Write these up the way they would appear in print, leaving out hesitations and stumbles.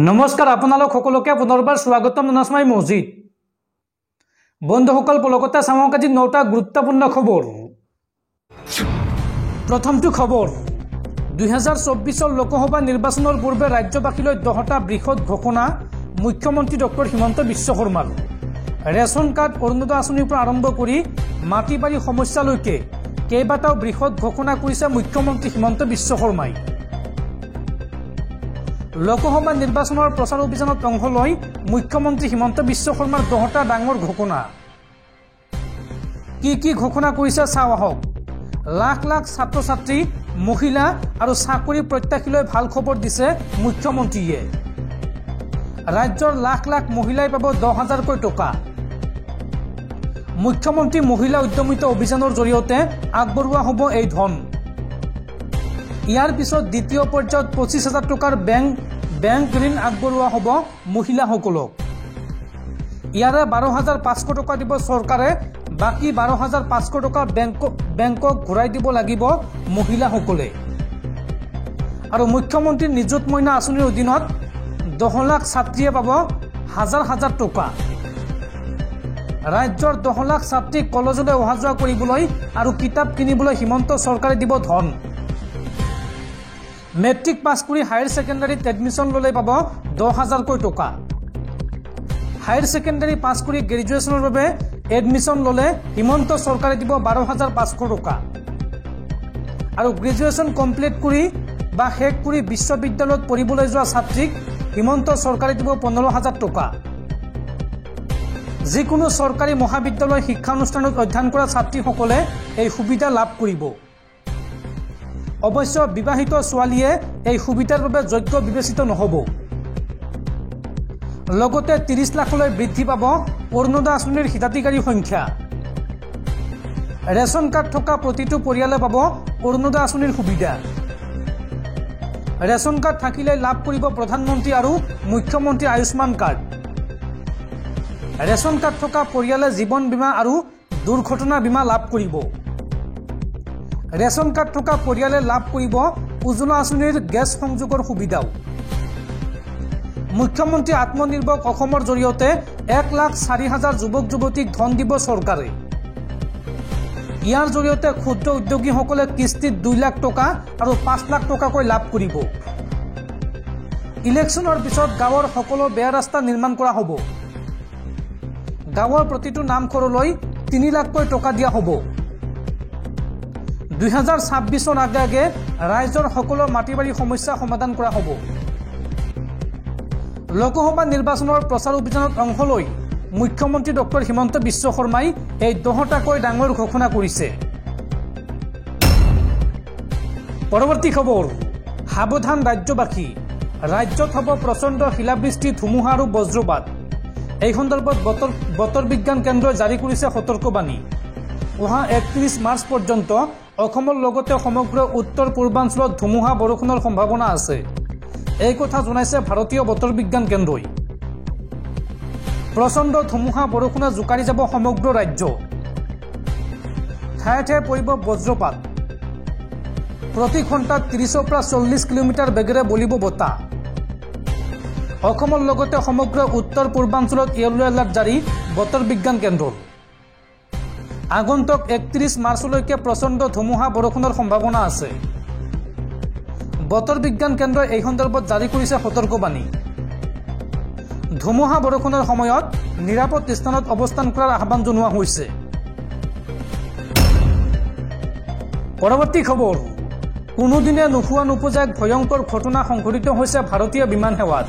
নমস্কাৰ আপোনালোক সকলোকে পুনৰবাৰ স্বাগতম ননসমাই মছজিদ বন্ধুসকল পলকতে চাওক আজি 9টা গুৰুত্বপূৰ্ণ খবৰ। প্ৰথমটো খবৰ 2024 লোকসভা নিৰ্বাচনৰ পূৰ্বে ৰাজ্যবাসীলৈ 10টা বৃহৎ ঘোষণা মুখ্যমন্ত্ৰী ডক্টৰ হিমন্ত বিশ্ব শৰ্মাৰ। ৰেচন কাৰ্ড অৰুণোদয় আঁচনিৰ পৰা আৰম্ভ কৰি মাটি বাৰী সমস্যালৈকে কেইবাটাও বৃহৎ ঘোষণা কৰিছে মুখ্যমন্ত্ৰী হিমন্ত বিশ্ব শৰ্মাই। লোকসভা নিৰ্বাচনৰ প্ৰচাৰ অভিযানত অংশ লৈ মুখ্যমন্ত্ৰী হিমন্ত বিশ্ব শৰ্মাৰ 10টা ডাঙৰ ঘোষণা। কি ঘোষণা কৰিছে চাওঁ আহক। লাখ লাখ ছাত্ৰ ছাত্ৰী মহিলা আৰু চাকৰি প্ৰত্যাশীলৈ ভাল খবৰ দিছে মুখ্যমন্ত্ৰীয়ে। ৰাজ্যৰ লাখ লাখ মহিলাই পাব 10,000কৈ টকা। মুখ্যমন্ত্ৰী মহিলা উদ্যমিতা অভিযানৰ জৰিয়তে আগবঢ়োৱা হ'ব এই ধন। ইয়াৰ পিছত দ্বিতীয় পৰ্যায়ত 25,000 টকাৰ বেংক ঋণ আগবঢ়োৱা হ'ব মহিলাসকলক। ইয়াৰে 12,500 টকা দিব চৰকাৰে, বাকী 12,500 টকা বেংকক ঘূৰাই দিব লাগিব মহিলাসকলে। আৰু মুখ্যমন্ত্ৰীৰ নিযুত মইনা আঁচনিৰ অধীনত 10 লাখ ছাত্ৰীয়ে পাব হাজাৰ টকা। ৰাজ্যৰ 10 লাখ ছাত্ৰীক কলেজলৈ অহা যোৱা কৰিবলৈ আৰু কিতাপ কিনিবলৈ হিমন্ত চৰকাৰে দিব ধন। মেট্ৰিক পাছ কৰি হায়াৰ ছেকেণ্ডাৰীত এডমিশ্যন ল'লে পাব 10,000কৈ টকা। হায়াৰ ছেকেণ্ডাৰী পাছ কৰি গ্ৰেজুৱেশ্যনৰ বাবে এডমিশ্যন ল'লে হিমন্ত চৰকাৰে দিব 12,500 টকা। আৰু গ্ৰেজুৱেশ্যন কমপ্লিট কৰি বা শেষ কৰি বিশ্ববিদ্যালয়ত পঢ়িবলৈ যোৱা ছাত্ৰীক হিমন্ত চৰকাৰে দিব 15,000 টকা। যিকোনো চৰকাৰী মহাবিদ্যালয় শিক্ষানুষ্ঠানত অধ্যয়ন কৰা ছাত্ৰীসকলে এই সুবিধা লাভ কৰিব। অৱশ্য বিবাহিত ছোৱালীয়ে এই সুবিধাৰ বাবে যোগ্য বিবেচিত নহ'ব। লগতে 30 লাখলৈ বৃদ্ধি পাব অৰুণোদয় আঁচনিৰ হিতাধিকাৰীৰ সংখ্যা। ৰেচন কাৰ্ড থকা প্ৰতিটো পৰিয়ালে পাব অৰুণোদয় আঁচনিৰ সুবিধা। ৰেচন কাৰ্ড থাকিলে লাভ কৰিব প্ৰধানমন্ত্ৰী আৰু মুখ্যমন্ত্ৰীৰ আয়ুষ্মান কাৰ্ড। ৰেচন কাৰ্ড থকা পৰিয়ালে জীৱন বীমা আৰু দুৰ্ঘটনা বীমা লাভ কৰিব। ৰেচন কাৰ্ড থকা পৰিয়ালে লাভ কৰিব উজ্জ্বলা আঁচনিৰ গেছ সংযোগৰ সুবিধাও। মুখ্যমন্ত্ৰী আত্মনিৰ্ভৰ অসমৰ জৰিয়তে 1,04,000 যুৱক যুৱতীক ধন দিব চৰকাৰে। ইয়াৰ জৰিয়তে ক্ষুদ্ৰ উদ্যোগীসকলে কিস্তিত 2 লাখ টকা আৰু 5 লাখ টকাকৈ লাভ কৰিব। ইলেকশ্যনৰ পিছত গাঁৱৰ সকলো বেয়া ৰাস্তা নিৰ্মাণ কৰা হ'ব। গাঁৱৰ প্ৰতিটো নামঘৰলৈ 3 লাখকৈ টকা দিয়া হ'ব। 2026 আগে ৰাইজৰ সকলো মাটি বাৰী সমস্যা সমাধান কৰা হ'ব। লোকসভা নিৰ্বাচনৰ প্ৰচাৰ অভিযানত অংশ লৈ মুখ্যমন্ত্ৰী ডক্টৰ হিমন্ত বিশ্ব শৰ্মাই এই 10টাকৈ ডাঙৰ ঘোষণা কৰিছে। পৰৱৰ্তী খবৰ, সাৱধান ৰাজ্যবাসী, ৰাজ্যত হ'ব প্ৰচণ্ড শিলাবৃষ্টি, ধুমুহা আৰু বজ্ৰপাত। এই সন্দৰ্ভত বতৰ বিজ্ঞান কেন্দ্ৰই জাৰি কৰিছে সতৰ্কবাণী। অহা 31 মাৰ্চ পৰ্যন্ত অসমৰ লগতে সমগ্ৰ উত্তৰ পূৰ্বাঞ্চলত ধুমুহা বৰষুণৰ সম্ভাৱনা আছে। এই কথা জনাইছে ভাৰতীয় বতৰ বিজ্ঞান কেন্দ্ৰই। প্ৰচণ্ড ধুমুহা বৰষুণে জোকাৰি যাব সমগ্ৰ ৰাজ্য। ঠায়ে ঠায়ে পৰিব বজ্ৰপাত। প্ৰতি ঘণ্টাত 30ৰ পৰা 40 কিলোমিটাৰ বেগেৰে বলিব বতাহ। অসমৰ লগতে সমগ্ৰ উত্তৰ পূৰ্বাঞ্চলত য়েলো এলাৰ্ট জাৰি বতৰ বিজ্ঞান কেন্দ্ৰৰ। আগন্তুক 31 মাৰ্চলৈকে প্ৰচণ্ড ধুমুহা বৰষুণৰ সম্ভাৱনা আছে। বতৰ বিজ্ঞান কেন্দ্ৰই এই সন্দৰ্ভত জাৰি কৰিছে সতৰ্কবাণী। ধুমুহা বৰষুণৰ সময়ত নিৰাপদ স্থানত অৱস্থান কৰাৰ আহ্বান জনোৱা হৈছে। পৰৱৰ্তী খবৰ, কোনোদিনে নোহোৱা নোপোজা এক ভয়ংকৰ ঘটনা সংঘটিত হৈছে ভাৰতীয় বিমান সেৱাত।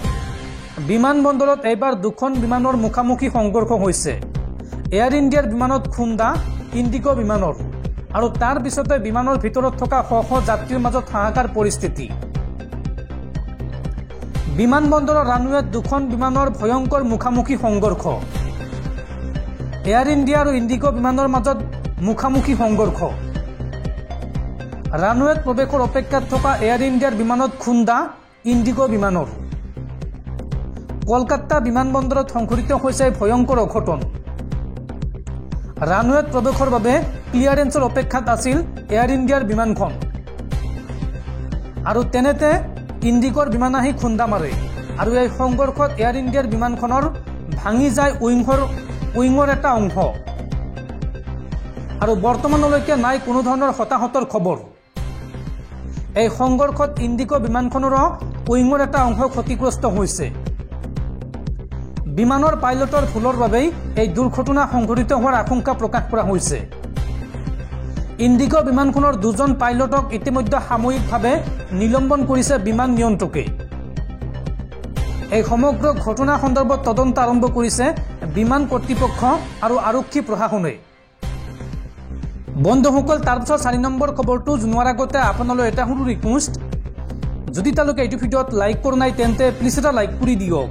বিমানবন্দৰত এইবাৰ 2খন বিমানৰ মুখামুখি সংঘৰ্ষ হৈছে। এয়াৰ ইণ্ডিয়াৰ বিমানত খুন্দা ইণ্ডিগো বিমানৰ, আৰু তাৰ পিছতে বিমানৰ ভিতৰত থকা শ শ যাত্ৰীৰ মাজত হাহাকাৰ পৰিস্থিতি। বিমানবন্দৰৰ ৰানৱেত 2খন বিমানৰ ভয়ংকৰ মুখামুখি সংঘৰ্ষ। এয়াৰ ইণ্ডিয়া আৰু ইণ্ডিগো বিমানৰ মাজত মুখামুখি সংঘৰ্ষ। ৰানৱেত প্ৰৱেশৰ অপেক্ষাত থকা এয়াৰ ইণ্ডিয়াৰ বিমানত খুন্দা ইণ্ডিগো বিমানৰ। কলকাতা বিমানবন্দৰত সংঘটিত হৈছে ভয়ংকৰ অঘটন। ৰানৱেত প্ৰৱেশৰ বাবে ক্লিয়াৰেন্সৰ অপেক্ষাত আছিল এয়াৰ ইণ্ডিয়াৰ বিমানখন, আৰু তেনেতে ইণ্ডিগোৰ বিমান আহি খুন্দা মাৰে। আৰু এই সংঘৰ্ষত এয়াৰ ইণ্ডিয়াৰ বিমানখনৰ ভাঙি যায় উইঙৰ এটা অংশ আৰু বৰ্তমানলৈকে নাই কোনো ধৰণৰ হতাহতৰ খবৰ এই সংঘৰ্ষত ইণ্ডিগো বিমানখনৰ উইঙৰ এটা অংশ ক্ষতিগ্ৰস্ত হৈছে বিমানৰ পাইলটৰ ভুলৰ বাবে এই দুৰ্ঘটনা সংঘটিত হোৱাৰ আশংকা প্ৰকাশ কৰা হৈছে ইণ্ডিগো বিমানখনৰ দুজন পাইলটক ইতিমধ্যে সাময়িকভাৱে নিলম্বন কৰিছে বিমান নিয়ন্ত্ৰকে এই সমগ্ৰ ঘটনা সন্দৰ্ভত তদন্ত আৰম্ভ কৰিছে বিমান কৰ্তৃপক্ষ আৰু আৰক্ষী প্ৰশাসনে বন্ধুসকল তাৰপিছত 4 নম্বৰ খবৰটো জনোৱাৰ আগতে আপোনালৈ এটা সৰু ৰিকুৱেষ্ট যদি তালৈকে এইটো ভিডিঅ'ত লাইক কৰা নাই তেন্তে প্লিজ এটা লাইক কৰি দিয়ক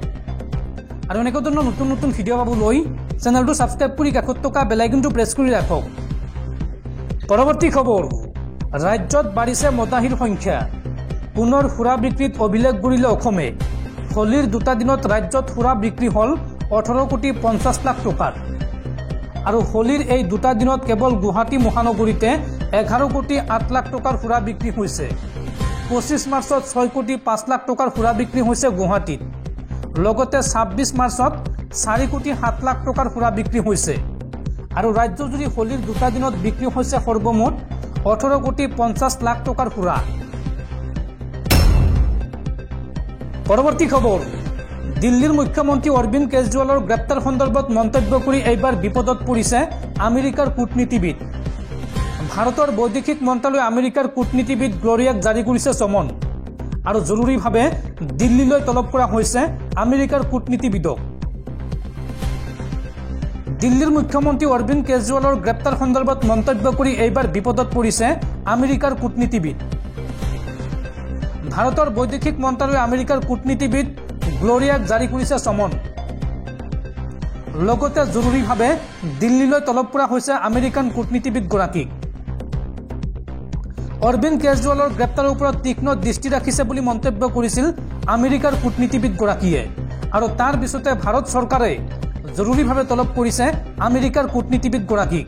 আৰু এনেকুৱা ধৰণৰ নতুন নতুন ভিডিঅ' পাবলৈ চেনেলটো সাবস্ক্ৰাইব কৰি কাষত থকা বেল আইকনটো প্ৰেছ কৰি ৰাখক পৰৱৰ্তী খবৰ ৰাজ্যত বাঢ়িছে মদাহীৰ সংখ্যা পুনৰ সুৰা বিক্ৰীত অভিলেখ গঢ়িলে অসমে হোলীৰ দুটা দিনত ৰাজ্যত সুৰা বিক্ৰী হল 18 কোটি 50 লাখ টকাৰ আৰু হোলীৰ এই দুটা দিনত কেৱল গুৱাহাটী মহানগৰীতে 11 কোটি 8 লাখ টকাৰ সুৰা বিক্ৰী হৈছে 25 মাৰ্চত 6 কোটি 5 লাখ টকাৰ সুৰা বিক্ৰী হৈছে গুৱাহাটীত লগতে 26 মাৰ্চত 4 কোটি 7 লাখ টকাৰ সুৰা বিক্ৰী হৈছে আৰু ৰাজ্যজুৰি হোলীৰ দুটা দিনত বিক্ৰী হৈছে সৰ্বমুঠ 18 কোটি 50 লাখ টকাৰ সুৰা পৰৱৰ্তী খবৰ দিল্লীৰ মুখ্যমন্ত্ৰী অৰবিন্দ কেজৰিৱালৰ গ্ৰেপ্তাৰ সন্দৰ্ভত মন্তব্য কৰি এইবাৰ বিপদত পৰিছে আমেৰিকাৰ কূটনীতিবিদ ভাৰতৰ বৈদেশিক মন্ত্ৰালয়ে আমেৰিকাৰ কূটনীতিবিদ গ্লোৰিয়াক জাৰি কৰিছে চমন আৰু জৰুৰীভাৱে দিল্লীলৈ তলব কৰা হৈছে আমেৰিকাৰ কূটনীতিবিদক দিল্লীৰ মুখ্যমন্ত্ৰী অৰবিন্দ কেজৰিৱালৰ গ্ৰেপ্তাৰ সন্দৰ্ভত মন্তব্য কৰি এইবাৰ বিপদত পৰিছে আমেৰিকাৰ কূটনীতিবিদ ভাৰতৰ বৈদেশিক মন্ত্ৰালয়ে আমেৰিকাৰ কূটনীতিবিদ গ্লোৰিয়াক জাৰি কৰিছে চমন লগতে জৰুৰীভাৱে দিল্লীলৈ তলব কৰা হৈছে আমেৰিকান কূটনীতিবিদগৰাকীক অৰবিন্দ কেজৰিৱালৰ গ্ৰেপ্তাৰৰ ওপৰত তীক্ষ্ণ দৃষ্টি ৰাখিছে বুলি মন্তব্য কৰিছিল আমেৰিকাৰ কূটনীতিবিদগৰাকীয়ে আৰু তাৰ পিছতে ভাৰত চৰকাৰে জৰুৰীভাৱে তলব কৰিছে আমেৰিকাৰ কূটনীতিবিদগৰাকীক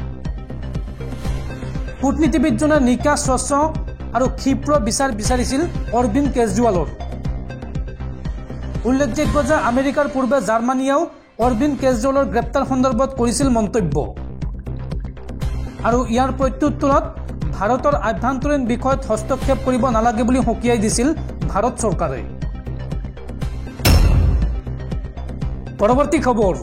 কূটনীতিবিদজনে নিকা স্বচ্ছ আৰু ক্ষীপ্ৰ বিচাৰ বিচাৰিছিল অৰবিন্দ কেজৰিৱালৰ উল্লেখযোগ্য যে আমেৰিকাৰ পূৰ্বে জাৰ্মানীয়েও অৰবিন্দ কেজৰিৱালৰ গ্ৰেপ্তাৰ সন্দৰ্ভত কৰিছিল মন্তব্য আৰু ইয়াৰ প্ৰত্যুত্তৰত ভাৰতৰ আভ্যন্তৰীণ বিষয়ত হস্তক্ষেপ কৰিব নালাগে বুলি সকীয়াই দিছিল ভাৰত চৰকাৰে পৰৱৰ্তী খবৰ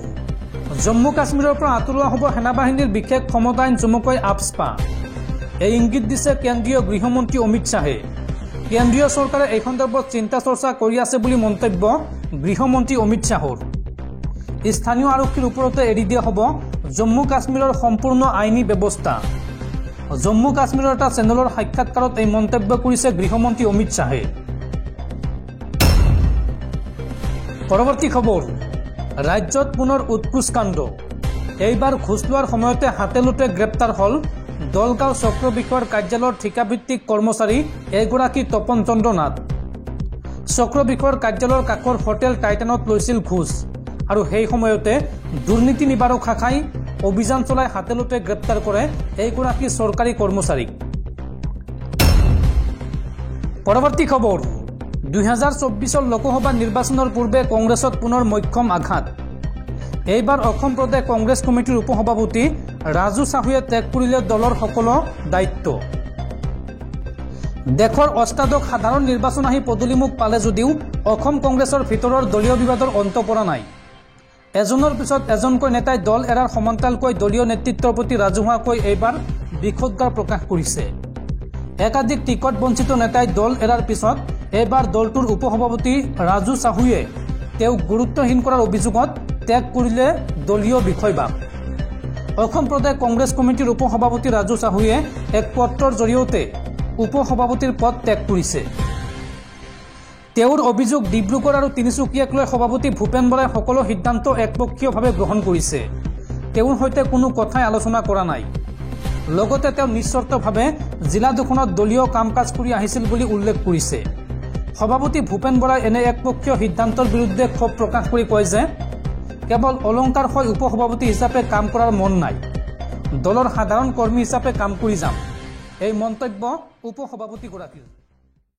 জম্মু কাশ্মীৰৰ পৰা আঁতৰোৱা হ'ব সেনাবাহিনীৰ বিশেষ ক্ষমতা আইন চমুকৈ আপস্পা এই ইংগিত দিছে কেন্দ্ৰীয় গৃহমন্ত্ৰী অমিত শ্বাহে কেন্দ্ৰীয় চৰকাৰে এই সন্দৰ্ভত চিন্তা চৰ্চা কৰি আছে বুলি মন্তব্য গৃহমন্ত্ৰী অমিত শ্বাহৰ স্থানীয় আৰক্ষীৰ ওপৰতে এৰি দিয়া হ'ব জম্মু কাশ্মীৰৰ সম্পূৰ্ণ আইনী ব্যৱস্থা জম্মু কাশ্মীৰৰ এটা চেনেলৰ সাক্ষাৎকাৰত এই মন্তব্য কৰিছে গৃহমন্ত্ৰী অমিত শ্বাহে পৰৱৰ্তী খবৰ ৰাজ্যত পুনৰ উৎকোচ কাণ্ড এইবাৰ ঘোষ লোৱাৰ সময়তে হাতেলোতে গ্ৰেপ্তাৰ হল দলগাঁও চক্ৰ বিষয়াৰ কাৰ্যালয়ৰ ঠিকাভিত্তিক কৰ্মচাৰী এগৰাকী তপন চন্দ্ৰ নাথ চক্ৰ বিষয়াৰ কাৰ্যালয়ৰ কাষৰ হোটেল টাইটানত লৈছিল ঘোষ আৰু সেই সময়তে দুৰ্নীতি নিবাৰক শাখাই অভিযান চলাই হাতেলোতে গ্ৰেপ্তাৰ কৰে এইগৰাকী চৰকাৰী কৰ্মচাৰীক পৰৱৰ্তী খবৰ 2024 লোকসভা নিৰ্বাচনৰ পূৰ্বে কংগ্ৰেছত পুনৰ মক্ষম আঘাত এইবাৰ অসম প্ৰদেশ কংগ্ৰেছ কমিটিৰ উপসভাপতি ৰাজু চাহুৱে ত্যাগ কৰিলে দলৰ সকলো দায়িত্ব দেশৰ অষ্টাদশ সাধাৰণ নিৰ্বাচন আহি পদূলিমুখ পালে যদিও অসম কংগ্ৰেছৰ ভিতৰৰ দলীয় বিবাদৰ অন্ত পৰা নাই এজনৰ পিছত এজনকৈ নেতাই দল এৰাৰ সমান্তৰালকৈ দলীয় নেতৃত্বৰ প্ৰতি ৰাজহুৱাকৈ এইবাৰ বিষোদ্গাৰ প্ৰকাশ কৰিছে একাধিক টিকট বঞ্চিত নেতাই দল এৰাৰ পিছত এইবাৰ দলটোৰ উপসভাপতি ৰাজু চাহুৱে তেওঁক গুৰুত্বহীন কৰাৰ অভিযোগত ত্যাগ কৰিলে দলীয় বিষয়বাক অসম প্ৰদেশ কংগ্ৰেছ কমিটিৰ উপসভাপতি ৰাজু চাহুৱে এক পত্ৰৰ জৰিয়তে উপসভাপতিৰ পদ ত্যাগ কৰিছে তেওঁৰ অভিযোগ ডিব্ৰুগড় আৰু তিনিচুকীয়াক লৈ সভাপতি ভূপেন বৰাই সকলো সিদ্ধান্ত একপক্ষীয়ভাৱে গ্ৰহণ কৰিছে তেওঁৰ সৈতে কোনো কথাই আলোচনা কৰা নাই লগতে তেওঁ নিশ্চৰ্তভাৱে জিলা দুখনত দলীয় কাম কাজ কৰি আহিছিল বুলি উল্লেখ কৰিছে সভাপতি ভূপেন বৰাই এনে একপক্ষীয় সিদ্ধান্তৰ বিৰুদ্ধে ক্ষোভ প্ৰকাশ কৰি কয় যে কেৱল অলংকাৰ হৈ উপসভাপতি হিচাপে কাম কৰাৰ মন নাই দলৰ সাধাৰণ কৰ্মী হিচাপে কাম কৰি যাম এই মন্তব্য উপসভাপতিগৰাকীৰ